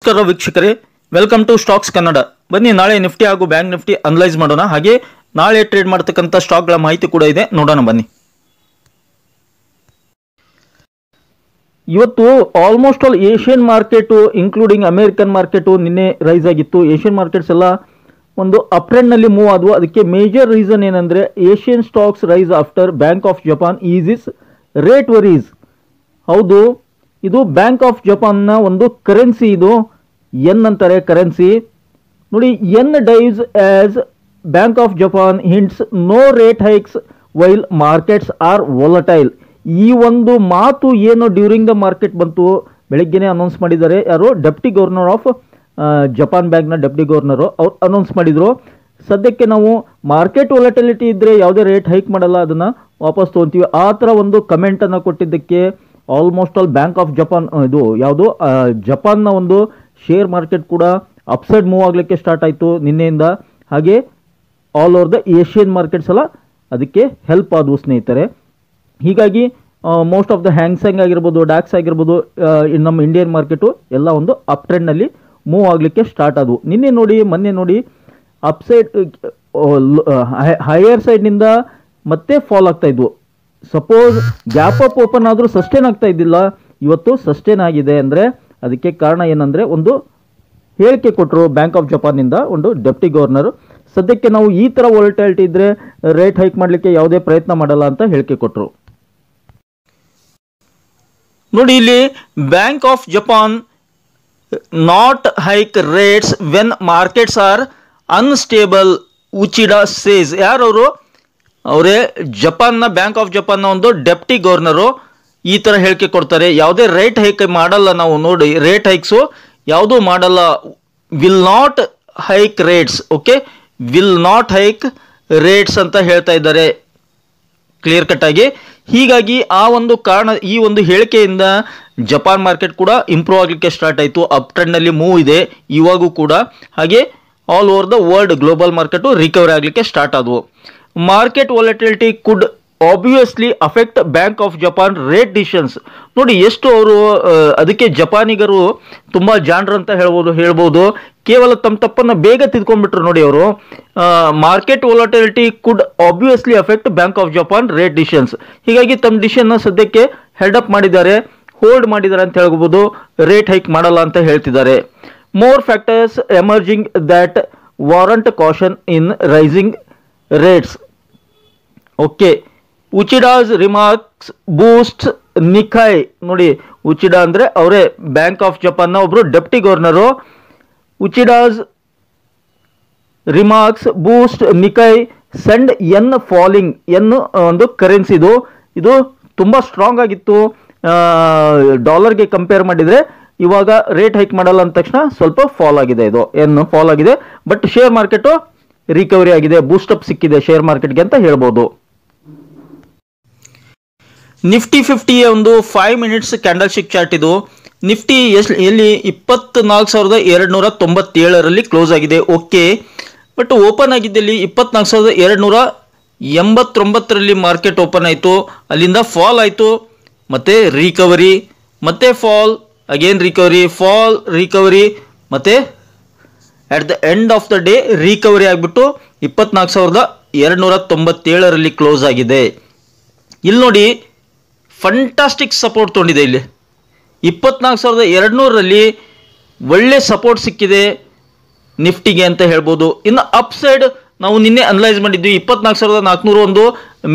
ನಮಸ್ಕಾರ ವೀಕ್ಷಕರೇ, welcome to stocks Kannada. ಬನ್ನಿ ನಾಳೆ ನಿಫ್ಟಿ ಹಾಗೂ ಬ್ಯಾಂಕ್ ನಿಫ್ಟಿ ಅನಲೈಸ್ ಮಾಡೋಣ. ಹಾಗೆ ನಾಳೆ ಟ್ರೇಡ್ ಮಾಡತಕ್ಕಂಥ ಸ್ಟಾಕ್ಗಳ ಮಾಹಿತಿ ಕೂಡ ಇದೆ, ನೋಡೋಣ ಬನ್ನಿ. ಇವತ್ತು almost all Asian market including American market ನಿನ್ನೆ ರೈಸ್ ಆಗಿತ್ತು. ಏಷ್ಯನ್ ಮಾರ್ಕೆಟ್ಸ್ ಎಲ್ಲ ಒಂದು ಅಪ್ ಟ್ರೆಂಡ್ನಲ್ಲಿ ಮೂವ್ ಆದವು. ಅದಕ್ಕೆ ಮೇಜರ್ ರೀಸನ್ ಏನಂದರೆ Asian stocks rise after Bank of Japan eases rate worries. ಹೌದು, ಇದು ಬ್ಯಾಂಕ್ ಆಫ್ ಜಪಾನ್ನ ಒಂದು ಕರೆನ್ಸಿ, ಇದು ಎನ್ ಅಂತಾರೆ ಕರೆನ್ಸಿ. ನೋಡಿ, yen dives as Bank of Japan hints no rate hikes while markets are volatile. ಈ ಒಂದು ಮಾತು ಏನು ಡ್ಯೂರಿಂಗ್ ದ ಮಾರ್ಕೆಟ್ ಬಂತು, ಬೆಳಗ್ಗೆನೇ ಅನೌನ್ಸ್ ಮಾಡಿದ್ದಾರೆ. ಯಾರು? ಡೆಪ್ಟಿ ಗವರ್ನರ್ ಆಫ್ ಜಪಾನ್ ಬ್ಯಾಂಕ್ನ ಡೆಪ್ಟಿ ಗವರ್ನರು ಅವ್ರು ಅನೌನ್ಸ್ ಮಾಡಿದರು. ಸದ್ಯಕ್ಕೆ ನಾವು ಮಾರ್ಕೆಟ್ ವೊಲಟಿಲಿಟಿ ಇದ್ದರೆ ಯಾವುದೇ ರೇಟ್ ಹೈಕ್ ಮಾಡಲ್ಲ, ಅದನ್ನು ವಾಪಸ್ ತೊಗೊತೀವಿ. ಆ ಥರ ಒಂದು ಕಮೆಂಟನ್ನು ಕೊಟ್ಟಿದ್ದಕ್ಕೆ almost all bank of Japan, ಇದು ಯಾವುದು ಜಪಾನ್ನ ಒಂದು ಶೇರ್ ಮಾರ್ಕೆಟ್ ಕೂಡ ಅಪ್ಸೈಡ್ ಮೂವ್ ಆಗಲಿಕ್ಕೆ ಸ್ಟಾರ್ಟ್ ಆಯಿತು ನಿನ್ನೆಯಿಂದ. ಹಾಗೆ all over the Asian markets ಎಲ್ಲ ಅದಕ್ಕೆ ಹೆಲ್ಪ್ ಆದವು ಸ್ನೇಹಿತರೆ. ಹೀಗಾಗಿ ಮೋಸ್ಟ್ ಆಫ್ ದ ಹ್ಯಾಂಗ್ಸೆಂಗ್ ಆಗಿರ್ಬೋದು, ಡಾಕ್ಸ್ ಆಗಿರ್ಬೋದು, ನಮ್ಮ ಇಂಡಿಯನ್ ಮಾರ್ಕೆಟು ಎಲ್ಲ ಒಂದು ಅಪ್ ಟ್ರೆಂಡ್ನಲ್ಲಿ ಮೂವ್ ಆಗಲಿಕ್ಕೆ ಸ್ಟಾರ್ಟ್ ಆದವು. ನಿನ್ನೆ ನೋಡಿ, ಮೊನ್ನೆ ನೋಡಿ, ಅಪ್ಸೈಡ್ ಹೈಯರ್ ಸೈಡ್ನಿಂದ ಮತ್ತೆ ಫಾಲ್ ಆಗ್ತಾ ಇದ್ವು. ಸಪೋಸ್ ಗ್ಯಾಪ್ ಅಪ್ ಓಪನ್ ಆದರೂ ಸಸ್ಟೇನ್ ಆಗ್ತಾ ಇದ್ದಿಲ್ಲ, ಇವತ್ತು ಸಸ್ಟೇನ್ ಆಗಿದೆ. ಅಂದರೆ ಅದಕ್ಕೆ ಕಾರಣ ಏನಂದರೆ ಒಂದು ಹೇಳಿಕೆ ಕೊಟ್ಟರು ಬ್ಯಾಂಕ್ ಆಫ್ ಜಪಾನಿಂದ ಒಂದು ಡೆಪ್ಟಿ ಗವರ್ನರು. ಸದ್ಯಕ್ಕೆ ನಾವು ಈ ಥರ ವೊಲಟೈಲಿಟಿ ಇದ್ದರೆ ರೇಟ್ ಹೈಕ್ ಮಾಡಲಿಕ್ಕೆ ಯಾವುದೇ ಪ್ರಯತ್ನ ಮಾಡಲ್ಲ ಅಂತ ಹೇಳಿಕೆ ಕೊಟ್ಟರು. ನೋಡಿ, ಇಲ್ಲಿ Bank of Japan not hike rates when markets are unstable, Uchida says. ಯಾರವರು? ಅವರೇ ಜಪಾನ್ನ ಬ್ಯಾಂಕ್ ಆಫ್ ಜಪಾನ್ನ ಒಂದು ಡೆಪ್ಟಿ ಗವರ್ನರು ಈ ಥರ ಹೇಳಿಕೆ ಕೊಡ್ತಾರೆ. ಯಾವುದೇ ರೇಟ್ ಹೈಕ್ ಮಾಡಲ್ಲ ನಾವು. ನೋಡಿ, ರೇಟ್ ಹೈಕ್ಸು ಯಾವುದೂ ಮಾಡಲ್ಲ. Will not hike rates, okay, will not hike rates ಅಂತ ಹೇಳ್ತಾ ಇದ್ದಾರೆ ಕ್ಲಿಯರ್ ಕಟ್ ಆಗಿ. ಹೀಗಾಗಿ ಆ ಒಂದು ಕಾರಣ, ಈ ಒಂದು ಹೇಳಿಕೆಯಿಂದ ಜಪಾನ್ ಮಾರ್ಕೆಟ್ ಕೂಡ ಇಂಪ್ರೂವ್ ಆಗಲಿಕ್ಕೆ ಸ್ಟಾರ್ಟ್ ಆಯಿತು. ಅಪ್ ಟ್ರೆಂಡ್ನಲ್ಲಿ ಮೂವ್ ಇದೆ ಇವಾಗೂ ಕೂಡ. ಹಾಗೆ all over the world global market recovery ಆಗಲಿಕ್ಕೆ ಸ್ಟಾರ್ಟ್ ಆದವು. Market volatility could obviously affect Bank of Japan rate decisions. ನೋಡಿ, ಎಷ್ಟು ಅವರು ಅದಕ್ಕೆ ಜಪಾನಿಗರು ತುಂಬ ಜಾಣರು ಅಂತ ಹೇಳ್ಬೋದು. ಕೇವಲ ತಮ್ಮ ತಪ್ಪನ್ನು ಬೇಗ ತಿದ್ಕೊಂಡ್ಬಿಟ್ರು ನೋಡಿ ಅವರು. Market volatility could obviously affect Bank of Japan rate decisions. ಹೀಗಾಗಿ ತಮ್ಮ ಡಿಸಿಷನ್ನ ಸದ್ಯಕ್ಕೆ ಹೆಡ್ ಅಪ್ ಮಾಡಿದ್ದಾರೆ, ಹೋಲ್ಡ್ ಮಾಡಿದ್ದಾರೆ ಅಂತ ಹೇಳ್ಬೋದು. ರೇಟ್ ಹೈಕ್ ಮಾಡಲ್ಲ ಅಂತ ಹೇಳ್ತಿದ್ದಾರೆ. More factors emerging that warrant caution in rising rates. Okay, Uchida's remarks boost Nikkei. ನೋಡಿ, ಉಚಿಡಾ ಅಂದರೆ ಅವರೇ ಬ್ಯಾಂಕ್ ಆಫ್ ಜಪಾನ್ನ ಒಬ್ಬರು deputy governor. Uchida's remarks boost Nikkei send yen falling. Yen ಒಂದು ಕರೆನ್ಸಿ, ಇದು ತುಂಬ ಸ್ಟ್ರಾಂಗ್ ಆಗಿತ್ತು ಡಾಲರ್ಗೆ ಕಂಪೇರ್ ಮಾಡಿದರೆ. ಇವಾಗ ರೇಟ್ ಹೈಕ್ ಮಾಡಲ್ಲ ಅಂದ ತಕ್ಷಣ ಸ್ವಲ್ಪ ಫಾಲ್ ಆಗಿದೆ, ಇದು ಎನ್ ಫಾಲ್ ಆಗಿದೆ. ಬಟ್ ಶೇರ್ ಮಾರ್ಕೆಟು ರಿಕವರಿ ಆಗಿದೆ, ಬೂಸ್ಟಪ್ ಸಿಕ್ಕಿದೆ ಶೇರ್ ಮಾರ್ಕೆಟ್ಗೆ ಅಂತ ಹೇಳ್ಬೋದು. ನಿಫ್ಟಿ 50ಯ ಒಂದು 5 ಮಿನಿಟ್ಸ್ ಕ್ಯಾಂಡಲ್ ಸ್ಟಿಕ್ ಚಾರ್ಟ್ ಇದು. ನಿಫ್ಟಿ ಎಲ್ಲಿ 24,297ರಲ್ಲಿ ಕ್ಲೋಸ್ ಆಗಿದೆ, ಓಕೆ. ಬಟ್ ಓಪನ್ ಆಗಿದ್ದಲ್ಲಿ 24,289ರಲ್ಲಿ ಮಾರ್ಕೆಟ್ ಓಪನ್ ಆಯಿತು. ಅಲ್ಲಿಂದ ಫಾಲ್ ಆಯಿತು, ಮತ್ತೆ ರಿಕವರಿ, ಮತ್ತೆ fall, again recovery, fall, recovery, ಮತ್ತೆ at the end of the day recovery ಆಗಿಬಿಟ್ಟು 24,297ರಲ್ಲಿ ಕ್ಲೋಸ್ ಆಗಿದೆ. ಇಲ್ಲಿ ನೋಡಿ, ಫಂಟಾಸ್ಟಿಕ್ ಸಪೋರ್ಟ್ ತೊಗೊಂಡಿದೆ. ಇಲ್ಲಿ 24,200ರಲ್ಲಿ ಒಳ್ಳೆ ಸಪೋರ್ಟ್ ಸಿಕ್ಕಿದೆ ನಿಫ್ಟಿಗೆ ಅಂತ ಹೇಳ್ಬೋದು. ಇನ್ನು ಅಪ್ ಸೈಡ್ ನಾವು ನಿನ್ನೆ ಅನಲೈಸ್ ಮಾಡಿದ್ವಿ, 24,400 ಒಂದು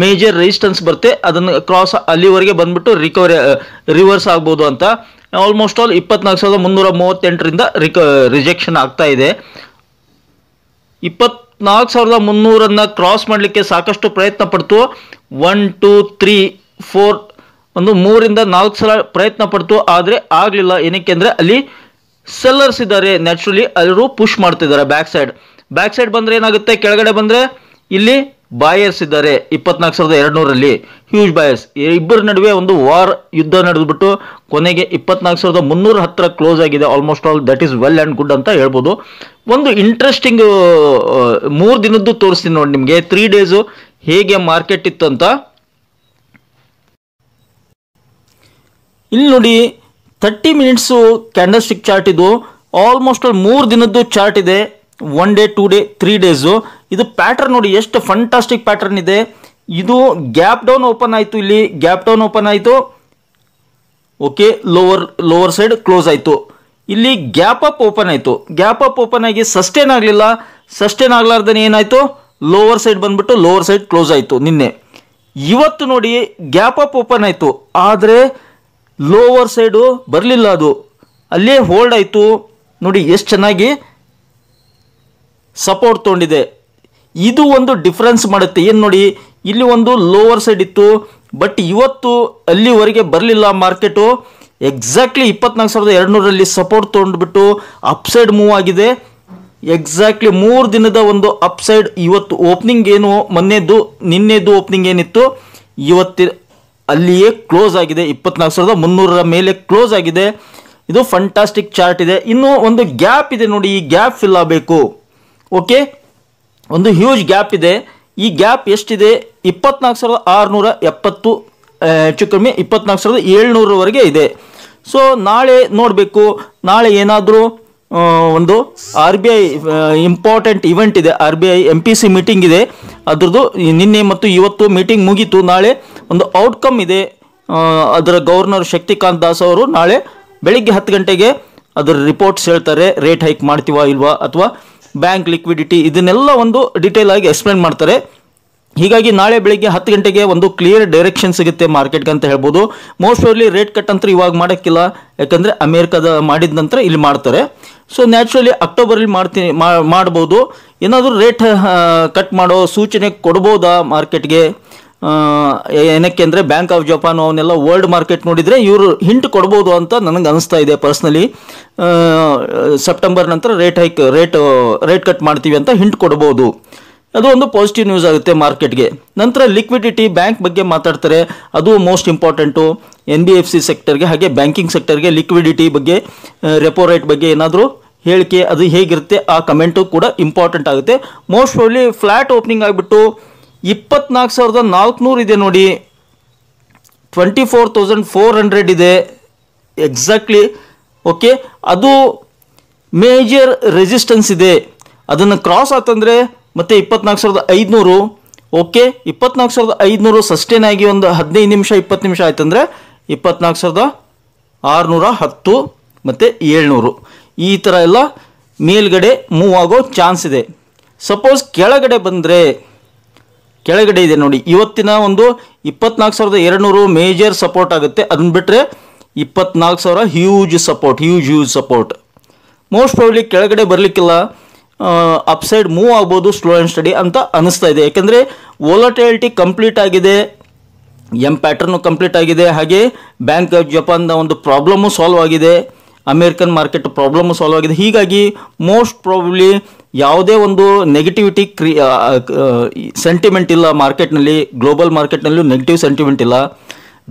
ಮೇಜರ್ ರೆಸಿಸ್ಟೆನ್ಸ್ ಬರುತ್ತೆ, ಅದನ್ನು ಕ್ರಾಸ್ ಅಲ್ಲಿವರೆಗೆ ಬಂದ್ಬಿಟ್ಟು ರಿವರ್ಸ್ ಆಗ್ಬೋದು ಅಂತ. ಆಲ್ಮೋಸ್ಟ್ ಆಲ್ 24,338ರಿಂದ ರಿಜೆಕ್ಷನ್ ಆಗ್ತಾ ಇದೆ. 24,300 ಕ್ರಾಸ್ ಮಾಡಲಿಕ್ಕೆ ಸಾಕಷ್ಟು ಪ್ರಯತ್ನ ಪಡ್ತು. 1 2 3 4 ಒಂದು 3ರಿಂದ 4 ಸಲ ಪ್ರಯತ್ನ ಪಡ್ತು, ಆದರೆ ಆಗಲಿಲ್ಲ. ಏನಕ್ಕೆ ಅಂದರೆ ಅಲ್ಲಿ ಸೆಲ್ಲರ್ಸ್ ಇದ್ದಾರೆ, ನ್ಯಾಚುರಲಿ ಎಲ್ಲರೂ ಪುಷ್ ಮಾಡ್ತಿದ್ದಾರೆ. ಬ್ಯಾಕ್ ಸೈಡ್ ಬಂದರೆ ಏನಾಗುತ್ತೆ, ಕೆಳಗಡೆ ಬಂದರೆ ಇಲ್ಲಿ ಬಾಯರ್ಸ್ ಇದ್ದಾರೆ. 24,200ರಲ್ಲಿ ಹ್ಯೂಜ್ ಬಾಯರ್ಸ್, ಇಬ್ಬರ ನಡುವೆ ಒಂದು ವಾರ್ ಯುದ್ಧ ನಡೆದ್ಬಿಟ್ಟು ಕೊನೆಗೆ 24,300 ಹತ್ರ ಕ್ಲೋಸ್ ಆಗಿದೆ. Almost all that is well and good ಅಂತ ಹೇಳ್ಬೋದು. ಒಂದು ಇಂಟ್ರೆಸ್ಟಿಂಗ್ 3 ದಿನದ್ದು ತೋರಿಸ್ತೀನಿ ನೋಡಿ ನಿಮಗೆ, 3 ಡೇಸು ಹೇಗೆ ಮಾರ್ಕೆಟ್ ಇತ್ತು ಅಂತ. ಇಲ್ಲಿ ನೋಡಿ, 30 ಮಿನಿಟ್ಸು ಕ್ಯಾಂಡಲ್ ಸ್ಟಿಕ್ ಚಾರ್ಟ್ ಇದು. ಆಲ್ಮೋಸ್ಟ್ 3 ದಿನದ್ದು ಚಾರ್ಟ್ ಇದೆ, 1 ಡೇ 2 ಡೇ 3 ಡೇಸು. ಇದು ಪ್ಯಾಟರ್ನ್ ನೋಡಿ ಎಷ್ಟು ಫಂಟಾಸ್ಟಿಕ್ ಪ್ಯಾಟರ್ನ್ ಇದೆ. ಇದು ಗ್ಯಾಪ್ ಡೌನ್ ಓಪನ್ ಆಯಿತು, ಇಲ್ಲಿ ಗ್ಯಾಪ್ ಡೌನ್ ಓಪನ್ ಆಯಿತು, ಓಕೆ, ಲೋವರ್ ಸೈಡ್ ಕ್ಲೋಸ್ ಆಯಿತು. ಇಲ್ಲಿ ಗ್ಯಾಪ್ ಅಪ್ ಓಪನ್ ಆಯಿತು, ಗ್ಯಾಪ್ ಅಪ್ ಓಪನ್ ಆಗಿ ಸಸ್ಟೇನ್ ಆಗಲಿಲ್ಲ, ಸಸ್ಟೇನ್ ಆಗಲಾರ್ದೇ ಏನಾಯಿತು, ಲೋವರ್ ಸೈಡ್ ಬಂದ್ಬಿಟ್ಟು ಲೋವರ್ ಸೈಡ್ ಕ್ಲೋಸ್ ಆಯಿತು ನಿನ್ನೆ. ಇವತ್ತು ನೋಡಿ ಗ್ಯಾಪ್ ಅಪ್ ಓಪನ್ ಆಯಿತು, ಆದರೆ ಲೋವರ್ ಸೈಡು ಬರಲಿಲ್ಲ, ಅದು ಅಲ್ಲೇ ಹೋಲ್ಡ್ ಆಯಿತು. ನೋಡಿ ಎಷ್ಟು ಚೆನ್ನಾಗಿ ಸಪೋರ್ಟ್ ತೊಗೊಂಡಿದೆ. ಇದು ಒಂದು ಡಿಫ್ರೆನ್ಸ್ ಮಾಡುತ್ತೆ. ಏನು ನೋಡಿ, ಇಲ್ಲಿ ಒಂದು ಲೋವರ್ ಸೈಡ್ ಇತ್ತು, ಬಟ್ ಇವತ್ತು ಅಲ್ಲಿವರೆಗೆ ಬರಲಿಲ್ಲ ಮಾರ್ಕೆಟು. ಎಕ್ಸಾಕ್ಟ್ಲಿ 24,200 ಸಪೋರ್ಟ್ ತೊಗೊಂಡ್ಬಿಟ್ಟು ಅಪ್ಸೈಡ್ ಮೂವ್ ಆಗಿದೆ. ಎಕ್ಸಾಕ್ಟ್ಲಿ 3 ದಿನದ ಒಂದು ಅಪ್ಸೈಡ್. ಇವತ್ತು ಓಪನಿಂಗ್ ಏನು ನಿನ್ನೆದು ಓಪನಿಂಗ್ ಏನಿತ್ತು, ಇವತ್ತು ಅಲ್ಲಿಯೇ ಕ್ಲೋಸ್ ಆಗಿದೆ. 24,300 ಮೇಲೆ ಕ್ಲೋಸ್ ಆಗಿದೆ. ಇದು ಫಂಟಾಸ್ಟಿಕ್ ಚಾರ್ಟ್ ಇದೆ. ಇನ್ನು ಒಂದು ಗ್ಯಾಪ್ ಇದೆ ನೋಡಿ, ಈ ಗ್ಯಾಪ್ ಫಿಲ್ ಆಗಬೇಕು. ಓಕೆ, ಒಂದು ಹ್ಯೂಜ್ ಗ್ಯಾಪ್ ಇದೆ. ಈ ಗ್ಯಾಪ್ ಎಷ್ಟಿದೆ, 24,670, ಹೆಚ್ಚು ಕಡಿಮೆ 24,700ವರೆಗೆ ಇದೆ. ಸೊ ನಾಳೆ ನೋಡಬೇಕು, ನಾಳೆ ಏನಾದರೂ ಒಂದು RBI ಇಂಪಾರ್ಟೆಂಟ್ ಇವೆಂಟ್ ಇದೆ, RBI MPC ಮೀಟಿಂಗ್ ಇದೆ. ಅದ್ರದ್ದು ನಿನ್ನೆ ಮತ್ತು ಇವತ್ತು ಮೀಟಿಂಗ್ ಮುಗೀತು. ನಾಳೆ ಒಂದು ಔಟ್ಕಮ್ ಇದೆ. ಅದರ ಗವರ್ನರ್ ಶಕ್ತಿಕಾಂತ್ ದಾಸ್ ಅವರು ನಾಳೆ ಬೆಳಿಗ್ಗೆ 10 ಗಂಟೆಗೆ ಅದರ ರಿಪೋರ್ಟ್ಸ್ ಹೇಳ್ತಾರೆ, ರೇಟ್ ಹೈಕ್ ಮಾಡ್ತೀವಾ ಇಲ್ವಾ, ಅಥವಾ ಬ್ಯಾಂಕ್ ಲಿಕ್ವಿಡಿಟಿ, ಇದನ್ನೆಲ್ಲ ಒಂದು ಡೀಟೇಲ್ ಆಗಿ ಎಕ್ಸ್ಪ್ಲೇನ್ ಮಾಡ್ತಾರೆ. ಹೀಗಾಗಿ ನಾಳೆ ಬೆಳಿಗ್ಗೆ 10 ಗಂಟೆಗೆ ಒಂದು ಕ್ಲಿಯರ್ ಡೈರೆಕ್ಷನ್ ಸಿಗುತ್ತೆ ಮಾರ್ಕೆಟ್ಗೆ ಅಂತ ಹೇಳ್ಬೋದು. ಮೋಸ್ಟ್ ಪ್ರೋಬಬ್ಲಿ ರೇಟ್ ಕಟ್ ಅಂತ ಇವಾಗ ಮಾಡೋಕ್ಕಿಲ್ಲ, ಯಾಕಂದರೆ ಅಮೇರಿಕಾದ ಮಾಡಿದ ನಂತರ ಇಲ್ಲಿ ಮಾಡ್ತಾರೆ. ಸೊ ನ್ಯಾಚುರಲಿ ಅಕ್ಟೋಬರಲ್ಲಿ ಮಾಡ್ಬೋದು. ಏನಾದರೂ ರೇಟ್ ಕಟ್ ಮಾಡೋ ಸೂಚನೆ ಕೊಡ್ಬೋದಾ ಮಾರ್ಕೆಟ್ಗೆ? ಏನಕ್ಕೆ ಅಂದರೆ ಬ್ಯಾಂಕ್ ಆಫ್ ಜಪಾನ್ ಅವನ್ನೆಲ್ಲ ವರ್ಲ್ಡ್ ಮಾರ್ಕೆಟ್ ನೋಡಿದರೆ ಇವರು ಹಿಂಟ್ ಕೊಡ್ಬೋದು ಅಂತ ನನಗೆ ಅನಿಸ್ತಾ ಇದೆ ಪರ್ಸ್ನಲಿ. ಸೆಪ್ಟೆಂಬರ್ ನಂತರ ರೇಟ್ ಕಟ್ ಮಾಡ್ತೀವಿ ಅಂತ ಹಿಂಟ್ ಕೊಡ್ಬೋದು. ಅದು ಒಂದು ಪಾಸಿಟಿವ್ ನ್ಯೂಸ್ ಆಗುತ್ತೆ ಮಾರ್ಕೆಟ್ಗೆ. ನಂತರ ಲಿಕ್ವಿಡಿಟಿ, ಬ್ಯಾಂಕ್ ಬಗ್ಗೆ ಮಾತಾಡ್ತಾರೆ, ಅದು ಮೋಸ್ಟ್ ಇಂಪಾರ್ಟೆಂಟು. NBFC ಸೆಕ್ಟರ್ಗೆ ಹಾಗೆ ಬ್ಯಾಂಕಿಂಗ್ ಸೆಕ್ಟರ್ಗೆ ಲಿಕ್ವಿಡಿಟಿ ಬಗ್ಗೆ, ರೆಪೋ ರೇಟ್ ಬಗ್ಗೆ ಏನಾದರೂ ಹೇಳಿಕೆ ಅದು ಹೇಗಿರುತ್ತೆ ಆ ಕಮೆಂಟು ಕೂಡ ಇಂಪಾರ್ಟೆಂಟ್ ಆಗುತ್ತೆ. ಮೋಸ್ಟ್ ಪ್ರಾಬಬ್ಲಿ ಫ್ಲ್ಯಾಟ್ ಓಪನಿಂಗ್ ಆಗಿಬಿಟ್ಟು 24,400 ಇದೆ ನೋಡಿ, 24,400 ಇದೆ ಎಕ್ಸಾಕ್ಟ್ಲಿ. ಓಕೆ, ಅದು ಮೇಜರ್ ರೆಸಿಸ್ಟೆನ್ಸ್ ಇದೆ. ಅದನ್ನು ಕ್ರಾಸ್ ಆತಂದರೆ ಮತ್ತೆ 24,500. ಓಕೆ, 24,500 ಸಸ್ಟೇನ್ ಆಗಿ ಒಂದು 15 ನಿಮಿಷ 20 ನಿಮಿಷ ಆಯ್ತಂದರೆ 24,610 ಮತ್ತು 700 ಈ ಥರ ಎಲ್ಲ ಮೇಲ್ಗಡೆ ಮೂವ್ ಆಗೋ ಚಾನ್ಸ್ ಇದೆ. ಸಪೋಸ್ ಕೆಳಗಡೆ ಬಂದರೆ, ಕೆಳಗಡೆ ಇದೆ ನೋಡಿ, ಇವತ್ತಿನ ಒಂದು 24,200 ಮೇಜರ್ ಸಪೋರ್ಟ್ ಆಗುತ್ತೆ. ಅದನ್ನ ಬಿಟ್ಟರೆ 24,000 ಹ್ಯೂಜ್ ಸಪೋರ್ಟ್. ಮೋಸ್ಟ್ ಪ್ರಾಬಬ್ಲಿ ಕೆಳಗಡೆ ಬರಲಿಕ್ಕಿಲ್ಲ, ಅಪ್ಸೈಡ್ ಮೂವ್ ಆಗ್ಬೋದು ಸ್ಲೋ ಆ್ಯಂಡ್ ಸ್ಟಡಿ ಅಂತ ಅನಿಸ್ತಾ ಇದೆ. ಯಾಕೆಂದರೆ ವೋಲಟೈಲಿಟಿ ಕಂಪ್ಲೀಟ್ ಆಗಿದೆ, ಪ್ಯಾಟರ್ನು ಕಂಪ್ಲೀಟ್ ಆಗಿದೆ, ಹಾಗೆ ಬ್ಯಾಂಕ್ ಆಫ್ ಜಪಾನ್ನ ಒಂದು ಪ್ರಾಬ್ಲಮ್ಮು ಸಾಲ್ವ್ ಆಗಿದೆ, ಅಮೇರಿಕನ್ ಮಾರ್ಕೆಟ್ ಪ್ರಾಬ್ಲಮ್ಮು ಸಾಲ್ವ್ ಆಗಿದೆ. ಹೀಗಾಗಿ ಮೋಸ್ಟ್ ಪ್ರಾಬಬ್ಲಿ ಯಾವುದೇ ಒಂದು ನೆಗೆಟಿವಿಟಿ ಸೆಂಟಿಮೆಂಟ್ ಇಲ್ಲ ಮಾರ್ಕೆಟ್ನಲ್ಲಿ. ಗ್ಲೋಬಲ್ ಮಾರ್ಕೆಟ್ನಲ್ಲೂ ನೆಗೆಟಿವ್ ಸೆಂಟಿಮೆಂಟ್ ಇಲ್ಲ,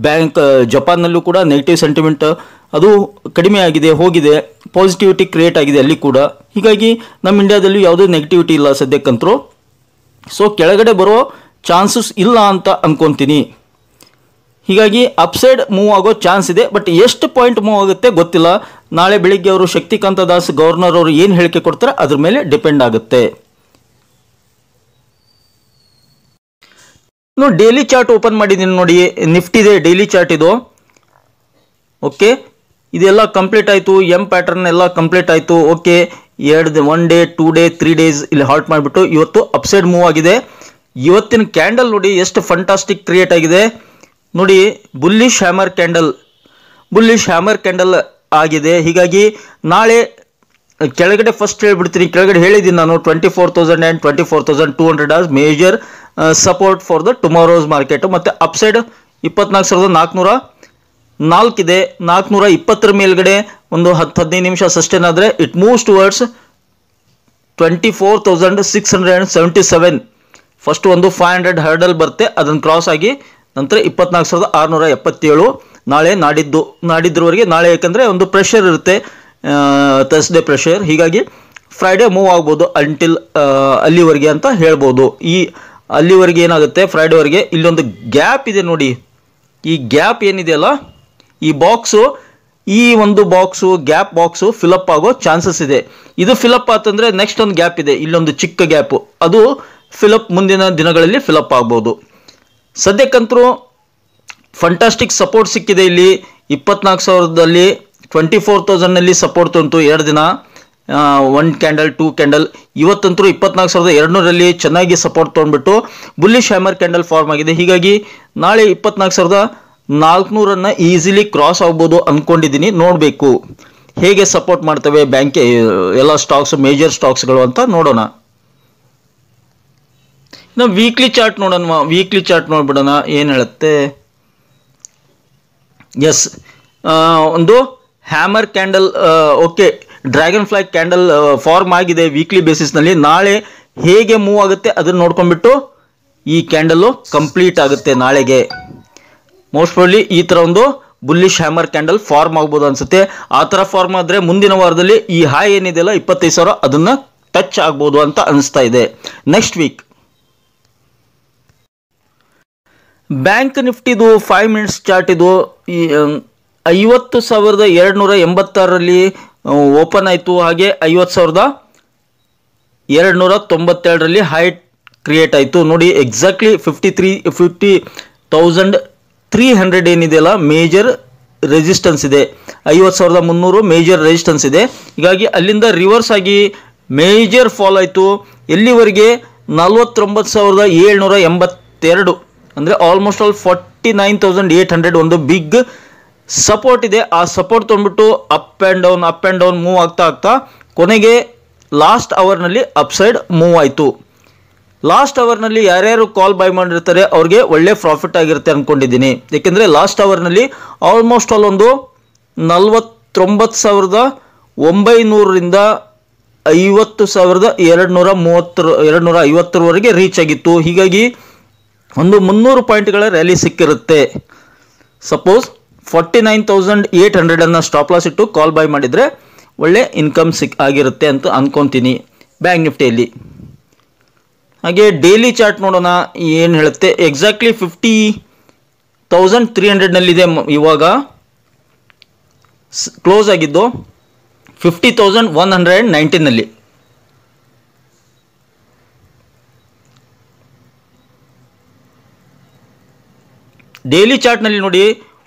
ಜಪಾನ್ನಲ್ಲೂ ಕೂಡ ನೆಗೆಟಿವ್ ಸೆಂಟಿಮೆಂಟ್ ಅದು ಕಡಿಮೆ ಆಗಿದೆ, ಹೋಗಿದೆ, ಪಾಸಿಟಿವಿಟಿ ಕ್ರಿಯೇಟ್ ಆಗಿದೆ ಅಲ್ಲಿ ಕೂಡ. ಹೀಗಾಗಿ ನಮ್ಮ ಇಂಡಿಯಾದಲ್ಲೂ ಯಾವುದೇ ನೆಗೆಟಿವಿಟಿ ಇಲ್ಲ ಸದ್ಯಕ್ಕಂತರೂ. ಸೊ ಕೆಳಗಡೆ ಬರೋ ಚಾನ್ಸಸ್ ಇಲ್ಲ ಅಂತ ಅಂದ್ಕೊತೀನಿ. ಹೀಗಾಗಿ ಅಪ್ಸೈಡ್ ಮೂವ್ ಆಗೋ ಚಾನ್ಸ್ ಇದೆ, ಬಟ್ ಎಷ್ಟು ಪಾಯಿಂಟ್ ಮೂವ್ ಆಗುತ್ತೆ ಗೊತ್ತಿಲ್ಲ. ನಾಳೆ ಬೆಳಿಗ್ಗೆ ಅವರು ಶಕ್ತಿಕಾಂತ ದಾಸ್ ಗವರ್ನರ್ ಅವರು ಏನು ಹೇಳಿಕೆ ಕೊಡ್ತಾರೆ ಅದ್ರ ಮೇಲೆ ಡಿಪೆಂಡ್ ಆಗುತ್ತೆ. ಡೈಲಿ ಚಾರ್ಟ್ ಓಪನ್ ಮಾಡಿದ್ದೀನಿ ನೋಡಿ, ನಿಫ್ಟಿದೆ ಡೈಲಿ ಚಾರ್ಟ್ ಇದು. ಓಕೆ, ಇದೆಲ್ಲ ಕಂಪ್ಲೀಟ್ ಆಯಿತು, ಪ್ಯಾಟರ್ನ್ ಎಲ್ಲ ಕಂಪ್ಲೀಟ್ ಆಯಿತು. ಓಕೆ, 1 ಡೇ 2 ಡೇ 3 ಡೇಸ್ ಇಲ್ಲಿ ಹಾಲ್ಟ್ ಮಾಡಿಬಿಟ್ಟು ಇವತ್ತು ಅಪ್ಸೈಡ್ ಮೂವ್ ಆಗಿದೆ. ಇವತ್ತಿನ ಕ್ಯಾಂಡಲ್ ನೋಡಿ ಎಷ್ಟು ಫಂಟಾಸ್ಟಿಕ್ ಕ್ರಿಯೇಟ್ ಆಗಿದೆ ನೋಡಿ, ಬುಲ್ಲಿಶ್ ಹ್ಯಾಮರ್ ಕ್ಯಾಂಡಲ್ ಆಗಿದೆ. ಹೀಗಾಗಿ ನಾಳೆ ಕೆಳಗಡೆ ಫಸ್ಟ್ ಹೇಳ್ಬಿಡ್ತೀನಿ, ಕೆಳಗಡೆ ಹೇಳಿದ್ದೀನಿ ನಾನು 24,000 and 24,200 as major support for the tomorrow's market. ಮತ್ತು ಅಪ್ಸೈಡ್ 24,404 ಇದೆ. 420 ಮೇಲ್ಗಡೆ ಒಂದು 10-15 ನಿಮಿಷ ಸಸ್ಟೇನ್ ಆದರೆ ಇಟ್ ಮೂವ್ಸ್ ಟುವರ್ಡ್ಸ್ 24,677. ಫಸ್ಟ್ ಒಂದು 500 ಹರ್ಡಲ್ ಬರುತ್ತೆ, ಅದನ್ನು ಕ್ರಾಸ್ ಆಗಿ ನಂತರ 24,677. ನಾಳೆ ನಾಡಿದ್ರವರೆಗೆ ನಾಳೆ, ಯಾಕಂದರೆ ಒಂದು ಪ್ರೆಷರ್ ಇರುತ್ತೆ, ಥರ್ಸ್ಡೇ ಪ್ರೆಷರ್. ಹೀಗಾಗಿ ಫ್ರೈಡೇ ಮೂವ್ ಆಗ್ಬೋದು ಅಂಟಿಲ್ ಅಲ್ಲಿವರೆಗೆ ಅಂತ ಹೇಳ್ಬೋದು. ಈ ಅಲ್ಲಿವರೆಗೆ ಏನಾಗುತ್ತೆ, ಫ್ರೈಡೇವರೆಗೆ ಇಲ್ಲೊಂದು ಗ್ಯಾಪ್ ಇದೆ ನೋಡಿ. ಈ ಗ್ಯಾಪ್ ಏನಿದೆಯಲ್ಲ, ಈ ಬಾಕ್ಸು ಈ ಒಂದು ಬಾಕ್ಸು ಗ್ಯಾಪ್ ಬಾಕ್ಸು ಫಿಲಪ್ ಆಗೋ ಚಾನ್ಸಸ್ ಇದೆ. ಇದು ಫಿಲಪ್ ಆತಂದರೆ ನೆಕ್ಸ್ಟ್ ಒಂದು ಗ್ಯಾಪ್ ಇದೆ, ಇಲ್ಲೊಂದು ಚಿಕ್ಕ ಗ್ಯಾಪು, ಅದು ಫಿಲಪ್ ಮುಂದಿನ ದಿನಗಳಲ್ಲಿ ಫಿಲಪ್ ಆಗ್ಬೋದು. ಸದ್ಯಕ್ಕಂತರೂ ಫಂಟಾಸ್ಟಿಕ್ ಸಪೋರ್ಟ್ ಸಿಕ್ಕಿದೆ. ಇಲ್ಲಿ 24,000ದಲ್ಲಿ 24,000ನಲ್ಲಿ ಸಪೋರ್ಟ್ ಉಂಟು 2 ದಿನ, 1 ಕ್ಯಾಂಡಲ್ 2 ಕ್ಯಾಂಡಲ್. ಇವತ್ತಂತೂ 24,200ರಲ್ಲಿ ಚೆನ್ನಾಗಿ ಸಪೋರ್ಟ್ ತೊಗೊಂಡ್ಬಿಟ್ಟು ಬುಲ್ಲಿಶ್ ಹ್ಯಾಮರ್ ಕ್ಯಾಂಡಲ್ ಫಾರ್ಮ್ ಆಗಿದೆ. ಹೀಗಾಗಿ ನಾಳೆ 24,400 ಈಸಿಲಿ ಕ್ರಾಸ್ ಆಗ್ಬೋದು ಅಂದ್ಕೊಂಡಿದ್ದೀನಿ. ನೋಡಬೇಕು ಹೇಗೆ ಸಪೋರ್ಟ್ ಮಾಡ್ತವೆ ಬ್ಯಾಂಕ್ ಎಲ್ಲ ಸ್ಟಾಕ್ಸ್, ಮೇಜರ್ ಸ್ಟಾಕ್ಸ್ಗಳು ಅಂತ ನೋಡೋಣ. ನಾವು ವೀಕ್ಲಿ ಚಾರ್ಟ್ ನೋಡೋಣ. ವೀಕ್ಲಿ ಚಾರ್ಟ್ ನೋಡ್ಬಿಡೋಣ ಏನು ಹೇಳುತ್ತೆ. ಎಸ್, ಒಂದು hammer candle, okay, dragonfly candle form ಆಗಿದೆ ವೀಕ್ಲಿ ಬೇಸಿಸ್ನಲ್ಲಿ. ನಾಳೆ ಹೇಗೆ ಮೂವ್ ಆಗುತ್ತೆ ಅದನ್ನು ನೋಡ್ಕೊಂಡ್ಬಿಟ್ಟು ಈ ಕ್ಯಾಂಡಲ್ಲು ಕಂಪ್ಲೀಟ್ ಆಗುತ್ತೆ ನಾಳೆಗೆ. ಮೋಸ್ಟ್ ಪ್ರಾಬಬ್ಲಿ ಈ ಥರ ಒಂದು ಬುಲ್ಲಿಶ್ ಹ್ಯಾಮರ್ ಕ್ಯಾಂಡಲ್ ಫಾರ್ಮ್ ಆಗ್ಬೋದು ಅನ್ಸುತ್ತೆ. ಆ ಥರ ಫಾರ್ಮ್ ಆದರೆ ಮುಂದಿನ ವಾರದಲ್ಲಿ ಈ ಹೈ ಏನಿದೆಯಲ್ಲ 25,000 ಅದನ್ನು ಟಚ್ ಆಗ್ಬೋದು ಅಂತ ಅನಿಸ್ತಾ ಇದೆ. ನೆಕ್ಸ್ಟ್ ವೀಕ್ ಬ್ಯಾಂಕ್ ನಿಫ್ಟಿದು 5 ಮಿನಿಟ್ಸ್ ಚಾರ್ಟ್ ಇದು 50,286ರಲ್ಲಿ ಓಪನ್ ಆಯಿತು. ಹಾಗೆ 50,292ರಲ್ಲಿ ಹೈ ಕ್ರಿಯೇಟ್ ಆಯಿತು. ನೋಡಿ ಎಕ್ಸಾಕ್ಟ್ಲಿ 50,300 ಏನಿದೆಯಲ್ಲ ಮೇಜರ್ ರೆಸಿಸ್ಟೆನ್ಸ್ ಇದೆ, 50,300 ಮೇಜರ್ ರೆಸಿಸ್ಟೆನ್ಸ್ ಇದೆ. ಹೀಗಾಗಿ ಅಲ್ಲಿಂದ ರಿವರ್ಸ್ ಆಗಿ ಮೇಜರ್ ಫಾಲ್ ಆಯಿತು. ಎಲ್ಲಿವರೆಗೆ 49,782, ಅಂದರೆ ಆಲ್ಮೋಸ್ಟ್ ಆಲ್ 49,800 ಒಂದು ಬಿಗ್ ಸಪೋರ್ಟ್ ಇದೆ. ಆ ಸಪೋರ್ಟ್ ತೊಗೊಂಡ್ಬಿಟ್ಟು ಅಪ್ ಆ್ಯಂಡ್ ಡೌನ್ ಮೂವ್ ಆಗ್ತಾ ಕೊನೆಗೆ ಲಾಸ್ಟ್ ಅವರ್ನಲ್ಲಿ ಅಪ್ಸೈಡ್ ಮೂವ್ ಆಯಿತು. ಲಾಸ್ಟ್ ಅವರ್ನಲ್ಲಿ ಯಾರ್ಯಾರು ಕಾಲ್ ಬೈ ಮಾಡಿರ್ತಾರೆ ಅವ್ರಿಗೆ ಒಳ್ಳೆ ಪ್ರಾಫಿಟ್ ಆಗಿರುತ್ತೆ ಅಂದ್ಕೊಂಡಿದ್ದೀನಿ. ಏಕೆಂದರೆ ಲಾಸ್ಟ್ ಅವರ್ನಲ್ಲಿ ಆಲ್ಮೋಸ್ಟ್ ಆಲ್ ಒಂದು 49,900ರಿಂದ 50,250ವರೆಗೆ ರೀಚ್ ಆಗಿತ್ತು. ಹೀಗಾಗಿ ಒಂದು 300 ಪಾಯಿಂಟ್ಗಳ ರ್ಯಾಲಿ ಸಿಕ್ಕಿರುತ್ತೆ. ಸಪೋಸ್ 49,800 ಸ್ಟಾಪ್ ಲಾಸ್ ಇಟ್ಟು ಕಾಲ್ ಬೈ ಮಾಡಿದರೆ ಒಳ್ಳೆ ಇನ್ಕಮ್ ಆಗಿರುತ್ತೆ ಅಂತ ಅಂದ್ಕೊತೀನಿ ಬ್ಯಾಂಕ್ ನಿಫ್ಟಿಯಲ್ಲಿ. ಹಾಗೆ ಡೈಲಿ ಚಾರ್ಟ್ ನೋಡೋಣ ಏನು ಹೇಳುತ್ತೆ. ಎಕ್ಸಾಕ್ಟ್ಲಿ 50,300ನಲ್ಲಿದೆ, ಇವಾಗ ಕ್ಲೋಸ್ ಆಗಿದ್ದು 50,119ನಲ್ಲಿ. ಡೈಲಿ ಚಾರ್ಟ್ನಲ್ಲಿ ನೋಡಿ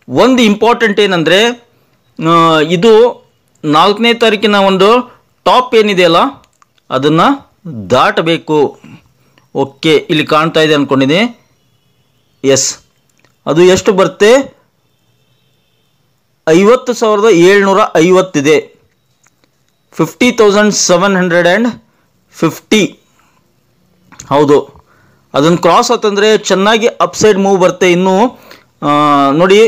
ಒಂದು ಇಂಪಾರ್ಟೆಂಟ್ ಏನಂದರೆ, ಇದು 4ನೇ ತಾರೀಕಿನ ಒಂದು ಟಾಪ್ ಏನಿದೆಯಲ್ಲ ಅದನ್ನು ದಾಟಬೇಕು. ಓಕೆ, ಇಲ್ಲಿ ಕಾಣ್ತಾ ಇದೆ ಅಂದ್ಕೊಂಡಿದ್ದೀನಿ. ಎಸ್, ಅದು ಎಷ್ಟು ಬರುತ್ತೆ? 50,750 ಇದೆ. 50,750 ಹೌದು. ಅದನ್ನು ಕ್ರಾಸ್ ಆತಂದರೆ ಚೆನ್ನಾಗಿ ಅಪ್ಸೈಡ್ ಮೂವ್ ಬರುತ್ತೆ. ಇನ್ನು ನೋಡಿ,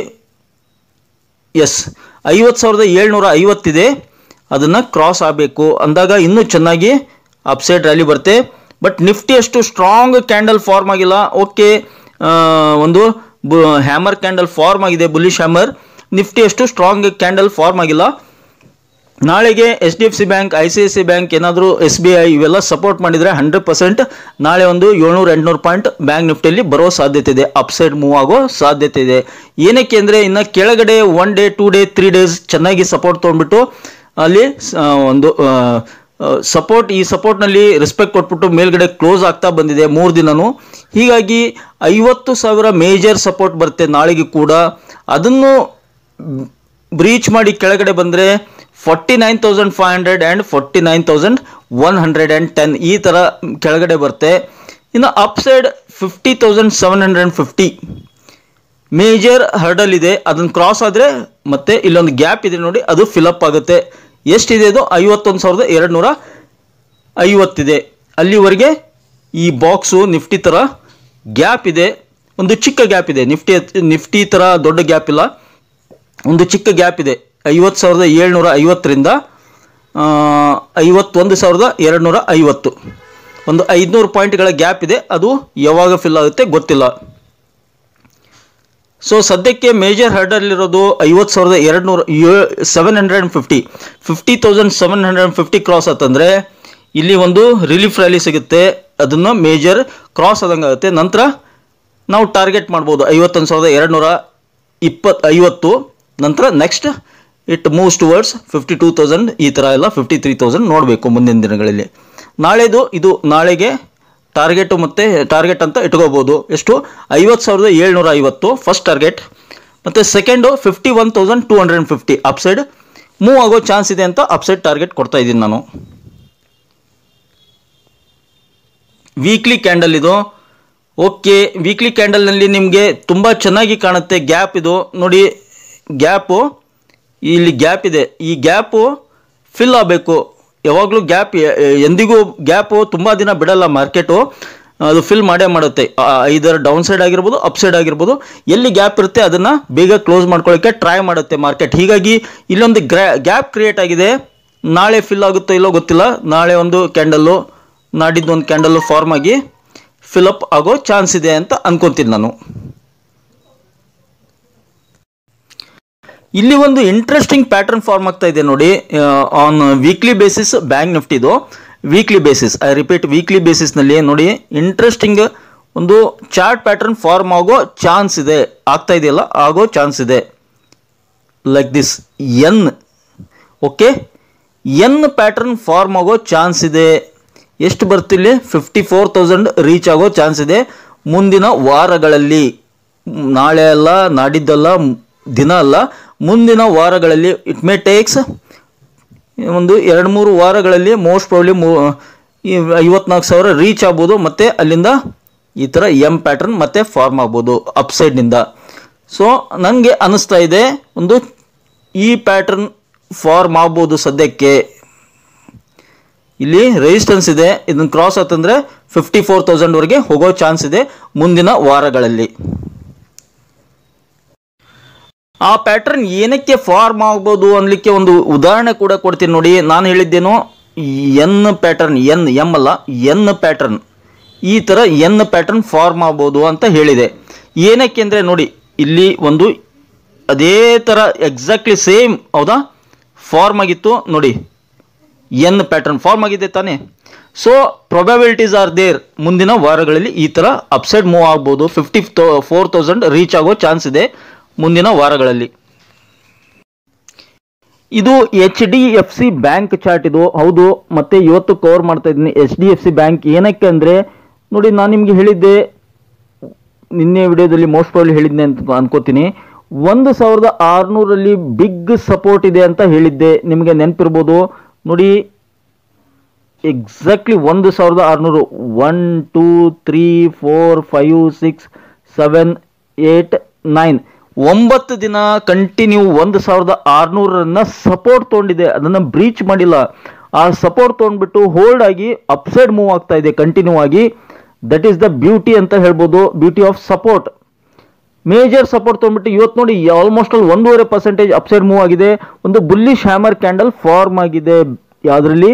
ಎಸ್ 50,750 ಇದೆ. ಅದನ್ನು ಕ್ರಾಸ್ ಆಗಬೇಕು ಅಂದಾಗ ಇನ್ನೂ ಚೆನ್ನಾಗಿ ಅಪ್ಸೈಡ್ ರ್ಯಾಲಿ ಬರುತ್ತೆ. ಬಟ್ ನಿಫ್ಟಿ ಅಷ್ಟು ಸ್ಟ್ರಾಂಗ್ ಕ್ಯಾಂಡಲ್ ಫಾರ್ಮ್ ಆಗಿಲ್ಲ. ಓಕೆ, ಒಂದು ಹ್ಯಾಮರ್ ಕ್ಯಾಂಡಲ್ ಫಾರ್ಮ್ ಆಗಿದೆ, ಬುಲ್ಲಿಶ್ ಹ್ಯಾಮರ್. ನಿಫ್ಟಿ ಅಷ್ಟು ಸ್ಟ್ರಾಂಗ್ ಕ್ಯಾಂಡಲ್ ಫಾರ್ಮ್ ಆಗಿಲ್ಲ. ನಾಳೆಗೆ HDFC ಬ್ಯಾಂಕ್, ICICI ಬ್ಯಾಂಕ್, ಏನಾದರೂ SBI ಇವೆಲ್ಲ ಸಪೋರ್ಟ್ ಮಾಡಿದರೆ 100% ನಾಳೆ ಒಂದು 700-800 ಪಾಯಿಂಟ್ ಬ್ಯಾಂಕ್ ನಿಫ್ಟಿಯಲ್ಲಿ ಬರೋ ಸಾಧ್ಯತೆ ಇದೆ, ಅಪ್ಸೈಡ್ ಮೂವ್ ಆಗೋ ಸಾಧ್ಯತೆ ಇದೆ. ಏನಕ್ಕೆ ಅಂದರೆ ಇನ್ನು ಕೆಳಗಡೆ 1 ಡೇ 2 ಡೇ 3 ಡೇಸ್ ಚೆನ್ನಾಗಿ ಸಪೋರ್ಟ್ ತೊಗೊಂಡ್ಬಿಟ್ಟು ಅಲ್ಲಿ ಒಂದು ಈ ಸಪೋರ್ಟ್ನಲ್ಲಿ ರೆಸ್ಪೆಕ್ಟ್ ಕೊಟ್ಬಿಟ್ಟು ಮೇಲ್ಗಡೆ ಕ್ಲೋಸ್ ಆಗ್ತಾ ಬಂದಿದೆ 3 ದಿನನೂ. ಹೀಗಾಗಿ 50,000 ಮೇಜರ್ ಸಪೋರ್ಟ್ ಬರುತ್ತೆ ನಾಳೆಗೆ ಕೂಡ. ಅದನ್ನು ಬ್ರೀಚ್ ಮಾಡಿ ಕೆಳಗಡೆ ಬಂದರೆ 49,500 ಆ್ಯಂಡ್ 49,110 ಈ ಥರ ಕೆಳಗಡೆ ಬರುತ್ತೆ. ಇನ್ನು ಅಪ್ಸೈಡ್ 50,750 ಮೇಜರ್ ಹರ್ಡಲ್ ಇದೆ. ಅದನ್ನು ಕ್ರಾಸ್ ಆದರೆ ಮತ್ತೆ ಇಲ್ಲೊಂದು ಗ್ಯಾಪ್ ಇದೆ ನೋಡಿ, ಅದು ಫಿಲಪ್ ಆಗುತ್ತೆ. ಎಷ್ಟಿದೆ ಅದು? 51,250 ಇದೆ. ಅಲ್ಲಿವರೆಗೆ ಈ ಬಾಕ್ಸು ನಿಫ್ಟಿ ಥರ ಗ್ಯಾಪ್ ಇದೆ, ಒಂದು ಚಿಕ್ಕ ಗ್ಯಾಪ್ ಇದೆ. ನಿಫ್ಟಿ ಥರ ದೊಡ್ಡ ಗ್ಯಾಪ್ ಇಲ್ಲ, ಒಂದು ಚಿಕ್ಕ ಗ್ಯಾಪ್ ಇದೆ. 50,750ರಿಂದ 51,250 ಒಂದು 500 ಪಾಯಿಂಟ್ಗಳ ಗ್ಯಾಪ್ ಇದೆ. ಅದು ಯಾವಾಗ ಫಿಲ್ ಆಗುತ್ತೆ ಗೊತ್ತಿಲ್ಲ. ಸೊ ಸದ್ಯಕ್ಕೆ ಮೇಜರ್ ಹರ್ಡಲ್ಲಿರೋದು 50,750 50,750 ಕ್ರಾಸ್ ಆತಂದರೆ ಇಲ್ಲಿ ಒಂದು ರಿಲೀಫ್ ರ್ಯಾಲಿ ಸಿಗುತ್ತೆ. ಅದನ್ನು ಮೇಜರ್ ಕ್ರಾಸ್ ಆದಂಗೆ ಆಗುತ್ತೆ. ನಂತರ ನಾವು ಟಾರ್ಗೆಟ್ ಮಾಡ್ಬೋದು 51,250. ನಂತರ ನೆಕ್ಸ್ಟ್ ಇಟ್ ಮೂವ್ಸ್ ಟುವರ್ಡ್ಸ್ 52,000 ಈ ಥರ ಎಲ್ಲ 53,000 ನೋಡಬೇಕು ಮುಂದಿನ ದಿನಗಳಲ್ಲಿ. ನಾಳೆದು ಇದು ನಾಳೆಗೆ ಟಾರ್ಗೆಟ್ ಅಂತ ಇಟ್ಕೋಬೋದು. ಎಷ್ಟು 50,750 ಫಸ್ಟ್ ಟಾರ್ಗೆಟ್, ಮತ್ತು ಸೆಕೆಂಡು 51,250 ಅಪ್ಸೈಡ್ ಮೂವ್ ಆಗೋ ಚಾನ್ಸ್ ಇದೆ ಅಂತ ಅಪ್ಸೈಡ್ ಟಾರ್ಗೆಟ್ ಕೊಡ್ತಾ ಇದ್ದೀನಿ ನಾನು. ವೀಕ್ಲಿ ಕ್ಯಾಂಡಲ್ ಇದು. ಓಕೆ, ವೀಕ್ಲಿ ಕ್ಯಾಂಡಲ್ನಲ್ಲಿ ನಿಮಗೆ ತುಂಬ ಚೆನ್ನಾಗಿ ಕಾಣುತ್ತೆ ಗ್ಯಾಪ್ ಇದು ನೋಡಿ. ಗ್ಯಾಪು ಇಲ್ಲಿ ಗ್ಯಾಪ್ ಇದೆ, ಈ ಗ್ಯಾಪು ಫಿಲ್ ಆಗಬೇಕು. ಯಾವಾಗಲೂ ಗ್ಯಾಪ್ ಎಂದಿಗೂ ಗ್ಯಾಪು ತುಂಬ ದಿನ ಬಿಡಲ್ಲ ಮಾರ್ಕೆಟು, ಅದು ಫಿಲ್ ಮಾಡೇ ಮಾಡುತ್ತೆ. ಇದರ ಡೌನ್ ಸೈಡ್ ಆಗಿರ್ಬೋದು, ಅಪ್ ಸೈಡ್ ಆಗಿರ್ಬೋದು, ಎಲ್ಲಿ ಗ್ಯಾಪ್ ಇರುತ್ತೆ ಅದನ್ನು ಬೇಗ ಕ್ಲೋಸ್ ಮಾಡ್ಕೊಳ್ಳೋಕ್ಕೆ ಟ್ರೈ ಮಾಡುತ್ತೆ ಮಾರ್ಕೆಟ್. ಹೀಗಾಗಿ ಇಲ್ಲೊಂದು ಗ್ಯಾಪ್ ಕ್ರಿಯೇಟ್ ಆಗಿದೆ. ನಾಳೆ ಫಿಲ್ ಆಗುತ್ತೋ ಇಲ್ಲೋ ಗೊತ್ತಿಲ್ಲ. ನಾಳೆ ಒಂದು ಕ್ಯಾಂಡಲ್ಲು, ನಾಡಿದ್ದು ಒಂದು ಕ್ಯಾಂಡಲ್ಲು ಫಾರ್ಮ್ ಆಗಿ ಫಿಲಪ್ ಆಗೋ ಚಾನ್ಸ್ ಇದೆ ಅಂತ ಅನ್ಕೊತೀನಿ ನಾನು. ಇಲ್ಲಿ ಒಂದು ಇಂಟ್ರೆಸ್ಟಿಂಗ್ ಪ್ಯಾಟರ್ನ್ ಫಾರ್ಮ್ ಆಗ್ತಾ ಇದೆ ನೋಡಿ ಆನ್ ವೀಕ್ಲಿ ಬೇಸಿಸ್. ಬ್ಯಾಂಕ್ ನಿಫ್ಟಿದು weekly basis, I repeat weekly ಬೇಸಿಸ್ನಲ್ಲಿ ನೋಡಿ ಇಂಟ್ರೆಸ್ಟಿಂಗ್ ಒಂದು ಚಾರ್ಟ್ ಪ್ಯಾಟರ್ನ್ ಫಾರ್ಮ್ ಆಗೋ ಚಾನ್ಸ್ ಇದೆ. ಆಗ್ತಾ ಇದೆಯಲ್ಲ, ಆಗೋ ಚಾನ್ಸ್ ಇದೆ like this N. Okay, N pattern form ಆಗೋ ಚಾನ್ಸ್ ಇದೆ. ಎಷ್ಟು ಬರ್ತಿಲ್ಲಿ 54,000 ರೀಚ್ ಆಗೋ ಚಾನ್ಸ್ ಇದೆ ಮುಂದಿನ ವಾರಗಳಲ್ಲಿ. ನಾಳೆ ಅಲ್ಲ, ನಾಡಿದ್ದಲ್ಲ, ದಿನ ಅಲ್ಲ, ಮುಂದಿನ ವಾರಗಳಲ್ಲಿ. ಇಟ್ ಮೇ ಟೇಕ್ಸ್ ಒಂದು 2-3 ವಾರಗಳಲ್ಲಿ ಮೋಸ್ಟ್ ಪ್ರಾಬ್ಲಿ 54,000 ರೀಚ್ ಆಗ್ಬೋದು. ಮತ್ತು ಅಲ್ಲಿಂದ ಈ ಥರ ಎಮ್ ಪ್ಯಾಟರ್ನ್ ಮತ್ತೆ ಫಾರ್ಮ್ ಆಗ್ಬೋದು ಅಪ್ಸೈಡ್ನಿಂದ. ಸೊ ನನಗೆ ಅನ್ನಿಸ್ತಾ ಇದೆ ಒಂದು ಈ ಪ್ಯಾಟರ್ನ್ ಫಾರ್ಮ್ ಆಗ್ಬೋದು ಸದ್ಯಕ್ಕೆ. ಇಲ್ಲಿ ರೆಸಿಸ್ಟೆನ್ಸ್ ಇದೆ, ಇದನ್ನು ಕ್ರಾಸ್ ಆತಂದರೆ 54,000ವರೆಗೆ ಹೋಗೋ ಚಾನ್ಸ್ ಇದೆ ಮುಂದಿನ ವಾರಗಳಲ್ಲಿ. ಆ ಪ್ಯಾಟರ್ನ್ ಏನಕ್ಕೆ ಫಾರ್ಮ್ ಆಗ್ಬೋದು ಅನ್ನಲಿಕ್ಕೆ ಒಂದು ಉದಾಹರಣೆ ಕೂಡ ಕೊಡ್ತೀನಿ ನೋಡಿ. ನಾನು ಹೇಳಿದ್ದೇನು ಎನ್ ಪ್ಯಾಟರ್ನ್, ಎಮ್ ಅಲ್ಲ, ಎನ್ ಪ್ಯಾಟರ್ನ್, ಈ ಥರ ಎನ್ ಪ್ಯಾಟರ್ನ್ ಫಾರ್ಮ್ ಆಗ್ಬೋದು ಅಂತ ಹೇಳಿದೆ. ಏನಕ್ಕೆ ಅಂದರೆ ನೋಡಿ, ಇಲ್ಲಿ ಒಂದು ಅದೇ ಥರ ಎಕ್ಸಾಕ್ಟ್ಲಿ ಸೇಮ್ ಹೌದಾ ಫಾರ್ಮ್ ಆಗಿತ್ತು ನೋಡಿ. ಎನ್ ಪ್ಯಾಟರ್ನ್ ಫಾರ್ಮ್ ಆಗಿದೆ ತಾನೇ. So probabilities are there. ಮುಂದಿನ ವಾರಗಳಲ್ಲಿ ಈ ಥರ ಅಪ್ಸೈಡ್ ಮೂವ್ ಆಗ್ಬೋದು. 54,000 ರೀಚ್ ಆಗೋ ಚಾನ್ಸ್ ಇದೆ ಮುಂದಿನ ವಾರಗಳಲ್ಲಿ. ಇದು HDFC ಬ್ಯಾಂಕ್ ಚಾರ್ಟ್ ಇದು, ಹೌದು. ಮತ್ತೆ ಇವತ್ತು ಕವರ್ ಮಾಡ್ತಾ ಇದ್ದೀನಿ HDFC ಬ್ಯಾಂಕ್. ಏನಕ್ಕೆ ಅಂದರೆ ನೋಡಿ, ನಾನು ನಿಮಗೆ ಹೇಳಿದ್ದೆ ನಿನ್ನೆ ವಿಡಿಯೋದಲ್ಲಿ, ಮೋಸ್ಟ್ ಪ್ರಾಬ್ಲಿ ಹೇಳಿದ್ದೆ ಅಂತ ಅನ್ಕೋತೀನಿ. 1,600 ಬಿಗ್ ಸಪೋರ್ಟ್ ಇದೆ ಅಂತ ಹೇಳಿದ್ದೆ, ನಿಮಗೆ ನೆನಪಿರ್ಬೋದು ನೋಡಿ. ಎಕ್ಸಾಕ್ಟ್ಲಿ 1,600, 1 2 3 4 5 6 7 8 9 9 ದಿನ ಕಂಟಿನ್ಯೂ 1,600 ಸಪೋರ್ಟ್ ತೊಗೊಂಡಿದೆ. ಅದನ್ನು ಬ್ರೀಚ್ ಮಾಡಿಲ್ಲ. ಆ ಸಪೋರ್ಟ್ ತೊಗೊಂಡ್ಬಿಟ್ಟು ಹೋಲ್ಡ್ ಆಗಿ ಅಪ್ಸೈಡ್ ಮೂವ್ ಆಗ್ತಾ ಇದೆ ಕಂಟಿನ್ಯೂ ಆಗಿ. ದಟ್ ಈಸ್ ದ ಬ್ಯೂಟಿ ಅಂತ ಹೇಳ್ಬೋದು, beauty of support. Major support ತೊಗೊಂಡ್ಬಿಟ್ಟು ಇವತ್ತು ನೋಡಿ ಆಲ್ಮೋಸ್ಟ್ 1.5% ಅಪ್ಸೈಡ್ ಮೂವ್ ಆಗಿದೆ. ಒಂದು ಬುಲ್ಲಿಶ್ ಹ್ಯಾಮರ್ ಕ್ಯಾಂಡಲ್ ಫಾರ್ಮ್ ಆಗಿದೆ. ಯಾವುದರಲ್ಲಿ?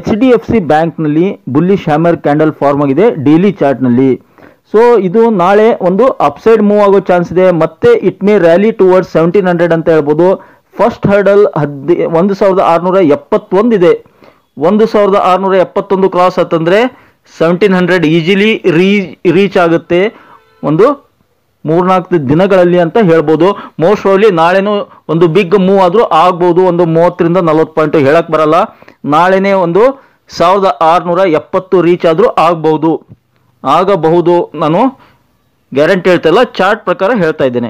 HDFC ಬ್ಯಾಂಕ್ನಲ್ಲಿ ಬುಲ್ಲಿಶ್ ಹ್ಯಾಮರ್ ಕ್ಯಾಂಡಲ್ ಫಾರ್ಮ್ ಆಗಿದೆ ಡೈಲಿ ಚಾರ್ಟ್ನಲ್ಲಿ. ಸೊ ಇದು ನಾಳೆ ಒಂದು ಅಪ್ಸೈಡ್ ಮೂವ್ ಆಗೋ ಚಾನ್ಸ್ ಇದೆ. ಮತ್ತೆ ಇಟ್ ಮೇ ರ್ಯಾಲಿ ಟುವರ್ಡ್ಸ್ 1,700 ಅಂತ ಹೇಳ್ಬೋದು. ಫಸ್ಟ್ ಹರ್ಡಲ್ 1,671 ಇದೆ. 1,671 ಕ್ರಾಸ್ ಆತಂದ್ರೆ 1,700 ಈಸಿಲಿ ರೀಚ್ ಆಗುತ್ತೆ ಒಂದು 3-4 ದಿನಗಳಲ್ಲಿ ಅಂತ ಹೇಳ್ಬೋದು. ಮೋಸ್ಟ್ ಪ್ರಾಬ್ಲಿ ನಾಳೆನೂ ಒಂದು ಬಿಗ್ ಮೂವ್ ಆದರೂ ಆಗ್ಬೋದು. ಒಂದು 30-40 ಪಾಯಿಂಟ್ ಹೇಳಕ್ ಬರಲ್ಲ. ನಾಳೆನೇ ಒಂದು 1,670 ರೀಚ್ ಆದರೂ ಆಗಬಹುದು. ನಾನು ಗ್ಯಾರಂಟಿ ಹೇಳ್ತಾ ಇಲ್ಲ, ಚಾರ್ಟ್ ಪ್ರಕಾರ ಹೇಳ್ತಾ ಇದ್ದೇನೆ.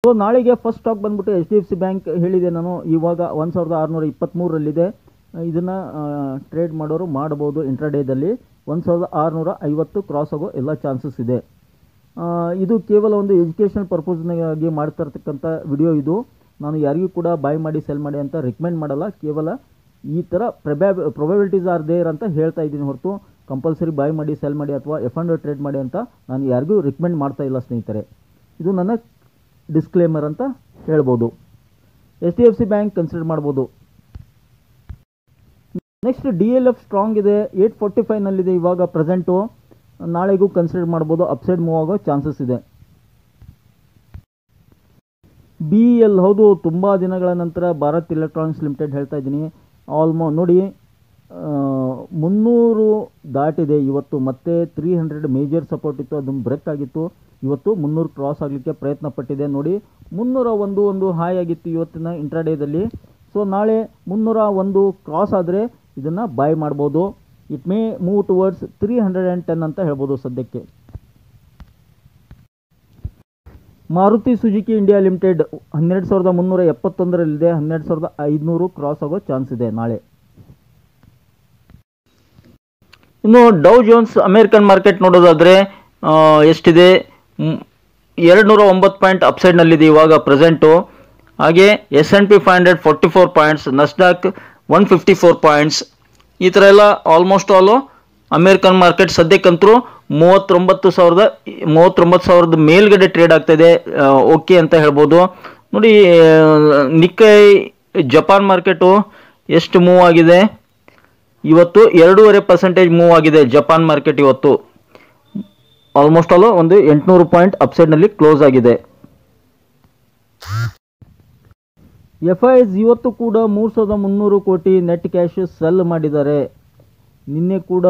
ಸೊ ನಾಳೆಗೆ ಫಸ್ಟ್ ಸ್ಟಾಕ್ ಬಂದ್ಬಿಟ್ಟು HDFC ಬ್ಯಾಂಕ್ ಹೇಳಿದೆ ನಾನು. ಇವಾಗ 1,623ರಲ್ಲಿದೆ. ಇದನ್ನು ಟ್ರೇಡ್ ಮಾಡೋರು ಮಾಡಬಹುದು ಇಂಟ್ರಾಡೇದಲ್ಲಿ. 1,650 ಕ್ರಾಸ್ ಆಗೋ ಎಲ್ಲ ಚಾನ್ಸಸ್ ಇದೆ. ಇದು ಕೇವಲ ಒಂದು ಎಜುಕೇಷನಲ್ ಪರ್ಪಸ್ನಾಗಿ ಮಾಡ್ತಾ ಇರ್ತಕ್ಕಂಥ ವಿಡಿಯೋ ಇದು. ನಾನು ಯಾರಿಗೂ ಕೂಡ ಬೈ ಮಾಡಿ ಸೆಲ್ ಮಾಡಿ ಅಂತ ರೆಕಮೆಂಡ್ ಮಾಡಲ್ಲ. ಕೇವಲ ಈ ಥರ ಪ್ರೊಬಬಿಲಿಟೀಸ್ ಆರ್ ದೇರ್ ಅಂತ ಹೇಳ್ತಾ ಇದ್ದೀನಿ ಹೊರತು ಕಂಪಲ್ಸರಿ ಬೈ ಮಾಡಿ ಸೆಲ್ ಮಾಡಿ ಅಥವಾ F&O ಟ್ರೇಡ್ ಮಾಡಿ ಅಂತ ನಾನು ಯಾರಿಗೂ ರೆಕಮೆಂಡ್ ಮಾಡ್ತಾ ಇಲ್ಲ ಸ್ನೇಹಿತರೆ. ಇದು ನನ್ನ ಡಿಸ್ಕ್ಲೇಮರ್ ಅಂತ ಹೇಳ್ಬೋದು. HDFC ಬ್ಯಾಂಕ್ ಕನ್ಸಿಡರ್ ಮಾಡ್ಬೋದು. ನೆಕ್ಸ್ಟ್ DLF ಸ್ಟ್ರಾಂಗ್ ಇದೆ, 845ನಲ್ಲಿದೆ ಇವಾಗ ಪ್ರೆಸೆಂಟು. ನಾಳೆಗೂ ಕನ್ಸಿಡರ್ ಮಾಡ್ಬೋದು, ಅಪ್ಸೈಡ್ ಮೂವ್ ಆಗೋ ಚಾನ್ಸಸ್ ಇದೆ. BEL ಹೌದು, ತುಂಬ ದಿನಗಳ ನಂತರ ಭಾರತ್ ಎಲೆಕ್ಟ್ರಾನಿಕ್ಸ್ ಲಿಮಿಟೆಡ್ ಹೇಳ್ತಾ ಇದ್ದೀನಿ. ನೋಡಿ 300 ದಾಟಿದೆ ಇವತ್ತು. ಮತ್ತೆ 300 ಮೇಜರ್ ಸಪೋರ್ಟ್ ಇತ್ತು, ಅದನ್ನು ಬ್ರೇಕ್ ಆಗಿತ್ತು. ಇವತ್ತು 300 ಕ್ರಾಸ್ ಆಗಲಿಕ್ಕೆ ಪ್ರಯತ್ನ ಪಟ್ಟಿದೆ. ನೋಡಿ 301 ಒಂದು ಹೈ ಆಗಿತ್ತು ಇವತ್ತಿನ ಇಂಟ್ರಾಡೇದಲ್ಲಿ. ಸೊ ನಾಳೆ 301 ಕ್ರಾಸ್ ಆದರೆ ಇದನ್ನು ಬೈ ಮಾಡ್ಬೋದು. ಇಟ್ ಮೇ ಮೂವ್ ಟುವರ್ಡ್ಸ್ 310 ಅಂತ ಹೇಳ್ಬೋದು ಸದ್ಯಕ್ಕೆ. ಮಾರುತಿ ಸುಜುಕಿ ಇಂಡಿಯಾ ಲಿಮಿಟೆಡ್ 12,371ರಲ್ಲಿದೆ. 12,500 ಕ್ರಾಸ್ ಆಗೋ ಚಾನ್ಸ್ ಇದೆ ನಾಳೆ. ಇನ್ನು ಡೌ ಜೋನ್ಸ್ ಅಮೇರಿಕನ್ ಮಾರ್ಕೆಟ್ ನೋಡೋದಾದರೆ ಎಷ್ಟಿದೆ, 209 ಪಾಯಿಂಟ್ ಅಪ್ಸೈಡ್ನಲ್ಲಿದೆ ಇವಾಗ ಪ್ರೆಸೆಂಟು. ಹಾಗೆ S&P 500 44 ಪಾಯಿಂಟ್ಸ್, ನಸ್ಡಾಕ್ 154 ಪಾಯಿಂಟ್ಸ್. ಈ ಥರ ಎಲ್ಲ ಆಲ್ಮೋಸ್ಟ್ ಆಲು ಅಮೇರಿಕನ್ ಮಾರ್ಕೆಟ್ ಸದ್ಯಕ್ಕಂತರೂ 39,000 ಮೇಲ್ಗಡೆ ಟ್ರೇಡ್ ಆಗ್ತಾಯಿದೆ. ಓಕೆ ಅಂತ ಹೇಳ್ಬೋದು. ನೋಡಿ ನಿಕ್ಕೈ ಜಪಾನ್ ಮಾರ್ಕೆಟು ಎಷ್ಟು ಮೂವ್ ಆಗಿದೆ ಇವತ್ತು, 2.5% ಮೂವ್ ಆಗಿದೆ ಜಪಾನ್ ಮಾರ್ಕೆಟ್ ಇವತ್ತು. ಆಲ್ಮೋಸ್ಟ್ ಆಲ್ ಒಂದು 800 ಪಾಯಿಂಟ್ ಅಪ್ಸೈಡ್ನಲ್ಲಿ ಕ್ಲೋಸ್ ಆಗಿದೆ. FIs ಇವತ್ತು ಕೂಡ 3,300 ಕೋಟಿ ನೆಟ್ ಕ್ಯಾಶ್ ಸೆಲ್ ಮಾಡಿದ್ದಾರೆ. ನಿನ್ನೆ ಕೂಡ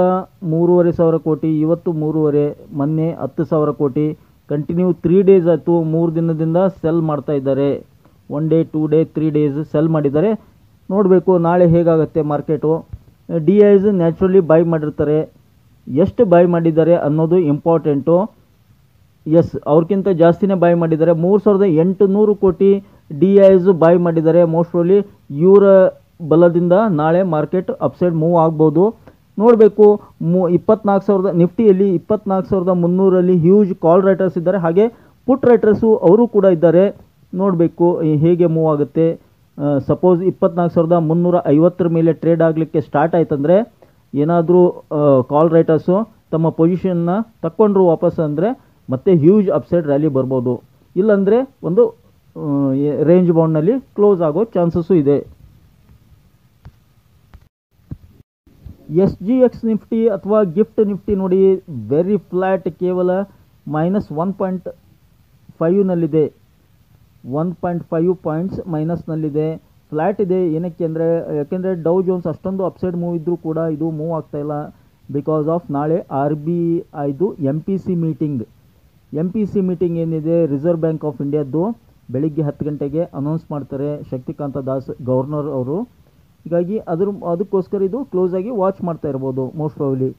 3,500 ಕೋಟಿ, ಇವತ್ತು 3,500, ಮೊನ್ನೆ 10,000 ಕೋಟಿ. ಕಂಟಿನ್ಯೂ 3 ಡೇಸ್ ಆಯಿತು, 3 ದಿನದಿಂದ ಸೆಲ್ ಮಾಡ್ತಾ ಇದ್ದಾರೆ. 1 ಡೇ 2 ಡೇ 3 ಡೇಸ್ ಸೆಲ್ ಮಾಡಿದ್ದಾರೆ. ನೋಡಬೇಕು ನಾಳೆ ಹೇಗಾಗುತ್ತೆ ಮಾರ್ಕೆಟು. DIs ನ್ಯಾಚುರಲಿ ಬೈ ಮಾಡಿರ್ತಾರೆ, ಎಷ್ಟು ಬೈ ಮಾಡಿದ್ದಾರೆ ಅನ್ನೋದು ಇಂಪಾರ್ಟೆಂಟು. ಎಸ್, ಅವ್ರಿಗಿಂತ ಜಾಸ್ತಿನೇ ಬೈ ಮಾಡಿದ್ದಾರೆ. 3,800 ಕೋಟಿ DIs ಬೈ ಮಾಡಿದ್ದಾರೆ. ಮೋಸ್ಟ್ ಪ್ರಾಬಬ್ಲಿ ಇವರ ಬಲದಿಂದ ನಾಳೆ ಮಾರ್ಕೆಟ್ ಅಪ್ಸೈಡ್ ಮೂವ್ ಆಗ್ಬೋದು. ನೋಡಬೇಕು 24,000 ನಿಫ್ಟಿಯಲ್ಲಿ 24,300ರಲ್ಲಿ ಹ್ಯೂಜ್ ಕಾಲ್ ರೈಟರ್ಸ್ ಇದ್ದಾರೆ, ಹಾಗೆ ಪುಟ್ ರೈಟರ್ಸು ಅವರು ಕೂಡ ಇದ್ದಾರೆ. ನೋಡಬೇಕು ಹೇಗೆ ಮೂವ್ ಆಗುತ್ತೆ. ಸಪೋಸ್ 24,350 ಮೇಲೆ ಟ್ರೇಡ್ ಆಗಲಿಕ್ಕೆ ಸ್ಟಾರ್ಟ್ ಆಯ್ತಂದರೆ ಏನಾದರೂ ಕಾಲ್ ರೈಟರ್ಸು ತಮ್ಮ ಪೊಸಿಷನ್ನ ತಕ್ಕೊಂಡ್ರು ವಾಪಸ್ ಅಂದರೆ ಮತ್ತೆ ಹ್ಯೂಜ್ ಅಪ್ಸೈಡ್ ರ್ಯಾಲಿ ಬರ್ಬೋದು. ಇಲ್ಲಾಂದರೆ ಒಂದು ರೇಂಜ್ ಬೌಂಡ್ನಲ್ಲಿ ಕ್ಲೋಸ್ ಆಗೋ ಚಾನ್ಸಸ್ಸು ಇದೆ. SGX ನಿಫ್ಟಿ ಅಥವಾ ಗಿಫ್ಟ್ ನಿಫ್ಟಿ ನೋಡಿ ವೆರಿ ಫ್ಲ್ಯಾಟ್, ಕೇವಲ -1.5ನಲ್ಲಿದೆ. 1.5 ಪಾಯಿಂಟ್ಸ್ ಮೈನಸ್ನಲ್ಲಿದೆ, ಫ್ಲ್ಯಾಟ್ ಇದೆ. ಏನಕ್ಕೆ ಅಂದರೆ ಯಾಕೆಂದರೆ ಡೌ ಜೋನ್ಸ್ ಅಷ್ಟೊಂದು ಅಪ್ಸೈಡ್ ಮೂವ್ ಇದ್ದರೂ ಕೂಡ ಇದು ಮೂವ್ ಆಗ್ತಾಯಿಲ್ಲ. ಬಿಕಾಸ್ ಆಫ್ ನಾಳೆ RBIದು MPC ಮೀಟಿಂಗ್. MPC ಮೀಟಿಂಗ್ ಏನಿದೆ ರಿಸರ್ವ್ ಬ್ಯಾಂಕ್ ಆಫ್ ಇಂಡಿಯಾದ್ದು, ಬೆಳಿಗ್ಗೆ 10 ಗಂಟೆಗೆ ಅನೌನ್ಸ್ ಮಾಡ್ತಾರೆ ಶಕ್ತಿಕಾಂತ ದಾಸ್ ಗವರ್ನರ್ ಅವರು. ಹೀಗಾಗಿ ಅದಕ್ಕೋಸ್ಕರ ಇದು ಕ್ಲೋಸ್ ಆಗಿ ವಾಚ್ ಮಾಡ್ತಾ ಇರ್ಬೋದು most probably.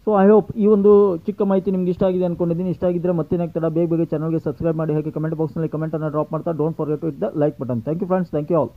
So I hope ಈ ಒಂದು ಚಿಕ್ಕ ಮಾಹಿತಿ ನಿಮ್ಗೆ ಇಷ್ಟ ಆಗಿದೆ ಅಂದ್ಕೊಂಡಿದ್ದೀನಿ. ಇಷ್ಟ ಆಗಿದ್ದರೆ ಮತ್ತೇನಾಗ್ತದೆ ಬೇಗ ಚಾನಲ್ಗೆ ಸಬ್ಸ್ಕ್ರೈಬ್ ಮಾಡಿ, ಹಾಗೆ ಕಮೆಂಟ್ ಬಾಕ್ಸ್ನಲ್ಲಿ ಕಮೆಂಟನ್ನು ಡ್ರಾಪ್ ಮಾಡ್ತಾ don't forget to hit the like button. Thank you friends, thank you all.